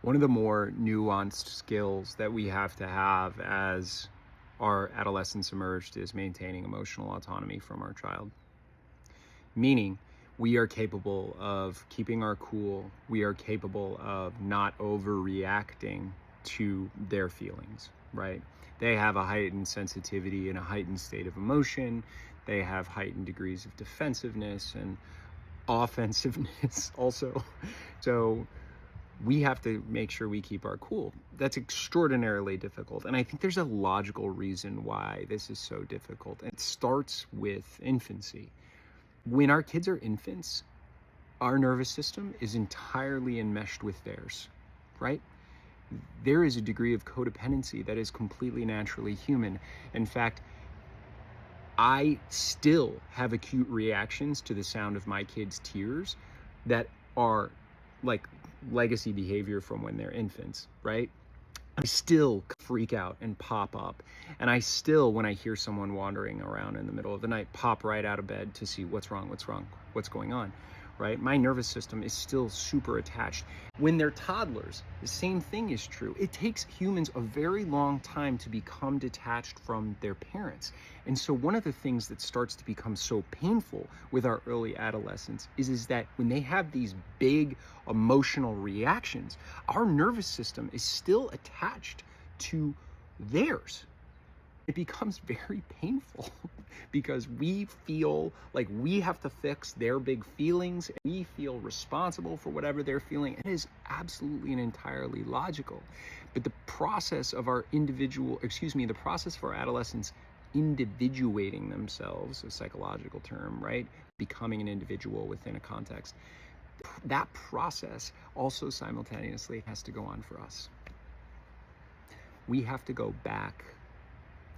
One of the more nuanced skills that we have to have as our adolescence emerged is maintaining emotional autonomy from our child. Meaning, we are capable of keeping our cool. We are capable of not overreacting to their feelings, right? They have a heightened sensitivity and a heightened state of emotion. They have heightened degrees of defensiveness and offensiveness also. So we have to make sure we keep our cool. That's extraordinarily difficult. And I think there's a logical reason why this is so difficult. It starts with infancy. When our kids are infants, our nervous system is entirely enmeshed with theirs, right? There is a degree of codependency that is completely naturally human. In fact, I still have acute reactions to the sound of my kids' tears that are like legacy behavior from when they're infants, right? I still freak out and pop up. And I still, when I hear someone wandering around in the middle of the night, pop right out of bed to see what's wrong, what's going on, right? My nervous system is still super attached. When they're toddlers, the same thing is true. It takes humans a very long time to become detached from their parents. And so one of the things that starts to become so painful with our early adolescents is that when they have these big emotional reactions, our nervous system is still attached to theirs. It becomes very painful because we feel like we have to fix their big feelings. We feel responsible for whatever they're feeling. It is absolutely and entirely logical. But the process of the process for adolescents individuating themselves, a psychological term, right? Becoming an individual within a context. That process also simultaneously has to go on for us. We have to go back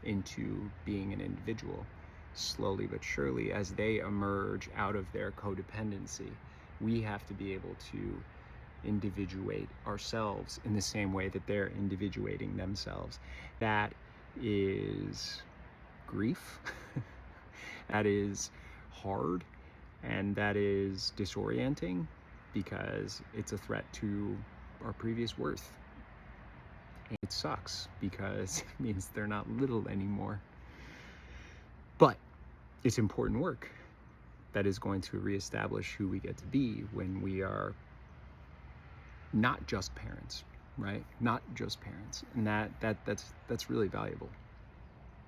into being an individual slowly but surely as they emerge out of their codependency. We have to be able to individuate ourselves in the same way that they're individuating themselves. That is grief, that is hard, and that is disorienting because it's a threat to our previous worth. It sucks because it means they're not little anymore. But it's important work that is going to reestablish who we get to be when we are not just parents, right? Not just parents. And that's really valuable.